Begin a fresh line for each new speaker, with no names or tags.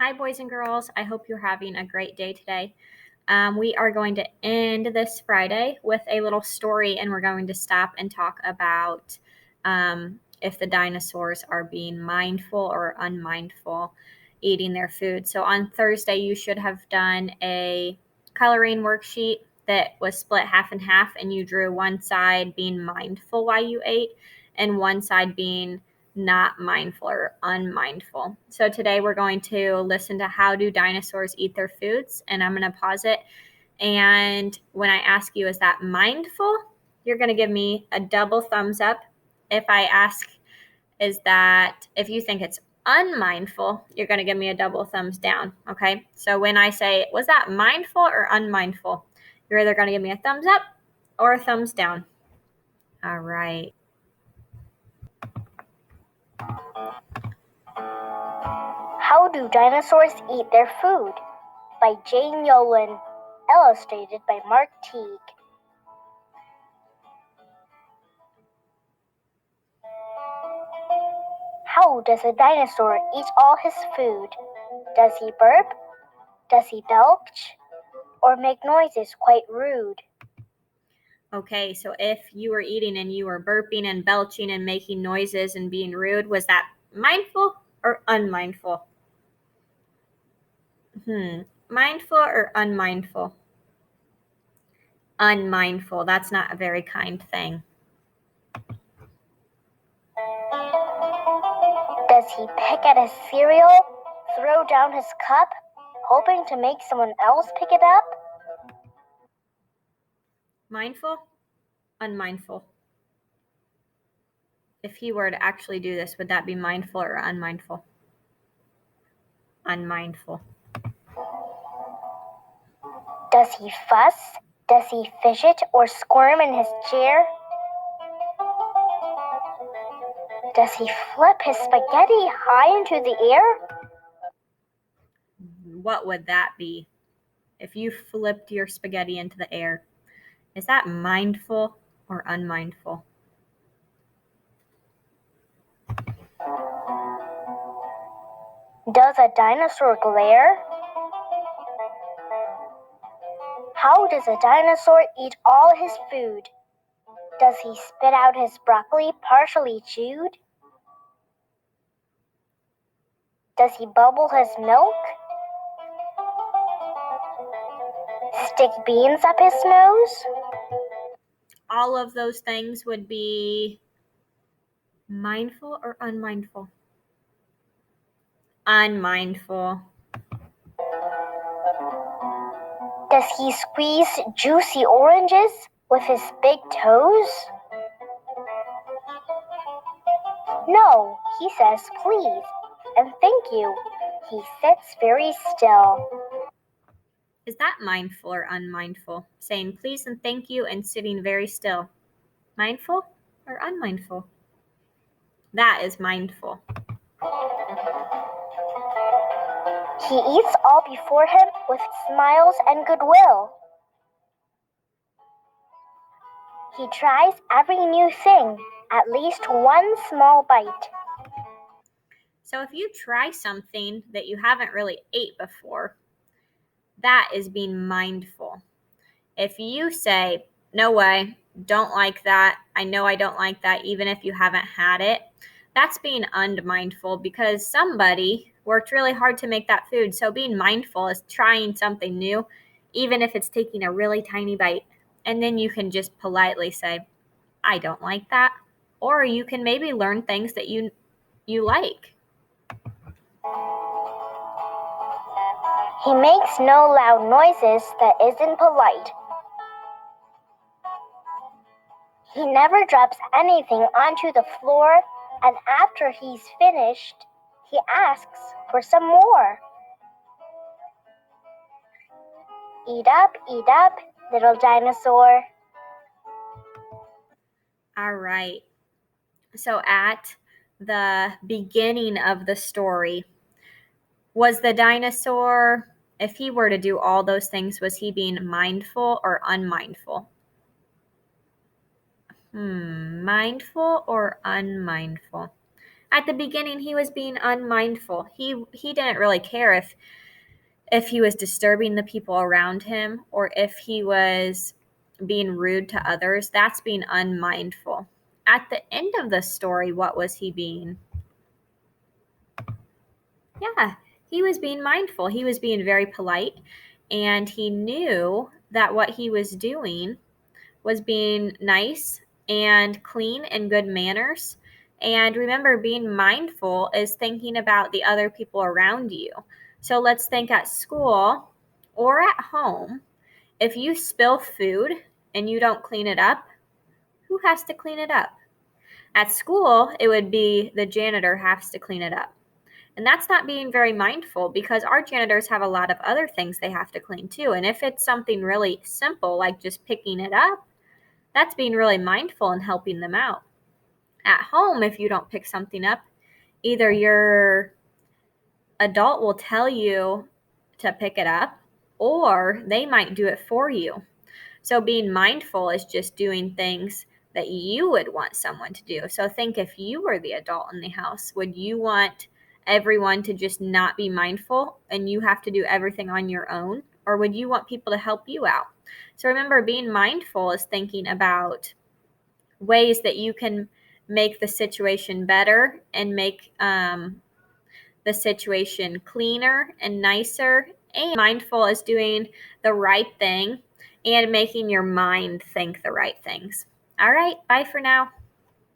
Hi, boys and girls. I hope you're having a great day today. We are going to end this Friday with a little story, and we're going to stop and talk about if the dinosaurs are being mindful or unmindful eating their food. So on Thursday, you should have done a coloring worksheet that was split half and half, and you drew one side being mindful while you ate and one side being not mindful or unmindful. So today we're going to listen to how do dinosaurs eat their foods, and I'm going to pause it. And when I ask you, is that mindful? You're going to give me a double thumbs up. If I ask, is that if you think it's unmindful, you're going to give me a double thumbs down. Okay. So when I say, was that mindful or unmindful? You're either going to give me a thumbs up or a thumbs down. All right.
How Do Dinosaurs Eat Their Food? By Jane Yolen, illustrated by Mark Teague. How does a dinosaur eat all his food? Does he burp? Does he belch? Or make noises quite rude?
Okay, so if you were eating and you were burping and belching and making noises and being rude, was that mindful or unmindful? Mindful or unmindful? Unmindful. That's not a very kind thing.
Does he pick at his cereal, throw down his cup, hoping to make someone else pick it up?
Mindful? Unmindful? If he were to actually do this, would that be mindful or unmindful? Unmindful.
Does he fuss? Does he fidget or squirm in his chair? Does he flip his spaghetti high into the air?
What would that be if you flipped your spaghetti into the air? Is that mindful or unmindful?
Does a dinosaur glare? How does a dinosaur eat all his food? Does he spit out his broccoli partially chewed? Does he bubble his milk? Stick beans up his nose?
All of those things would be mindful or unmindful? Unmindful.
Does he squeeze juicy oranges with his big toes? No, he says please and thank you. He sits very still.
Is that mindful or unmindful? Saying please and thank you and sitting very still. Mindful or unmindful? That is mindful.
He eats all before him with smiles and goodwill. He tries every new thing, at least one small bite.
So if you try something that you haven't really ate before, that is being mindful. If you say, no way, don't like that, I know I don't like that, even if you haven't had it, that's being unmindful because somebody worked really hard to make that food. So being mindful is trying something new, even if it's taking a really tiny bite. And then you can just politely say, I don't like that. Or you can maybe learn things that you like.
He makes no loud noises that isn't polite. He never drops anything onto the floor, and after he's finished, he asks for some more. Eat up, little dinosaur.
All right. So at the beginning of the story, was the dinosaur, if he were to do all those things, was he being mindful or unmindful? Mindful or unmindful? At the beginning, he was being unmindful. He didn't really care if he was disturbing the people around him or if he was being rude to others. That's being unmindful. At the end of the story, what was he being? Yeah, he was being mindful. He was being very polite, and he knew that what he was doing was being nice and clean and good manners. And remember, being mindful is thinking about the other people around you. So let's think at school or at home. If you spill food and you don't clean it up, who has to clean it up? At school, it would be the janitor has to clean it up. And that's not being very mindful because our janitors have a lot of other things they have to clean too. And if it's something really simple like just picking it up, that's being really mindful and helping them out. At home, if you don't pick something up, either your adult will tell you to pick it up or they might do it for you. So being mindful is just doing things that you would want someone to do. So think if you were the adult in the house, would you want everyone to just not be mindful and you have to do everything on your own? Or would you want people to help you out? So remember, being mindful is thinking about ways that you can make the situation better and make the situation cleaner and nicer. And mindful is doing the right thing and making your mind think the right things. All right, bye for now.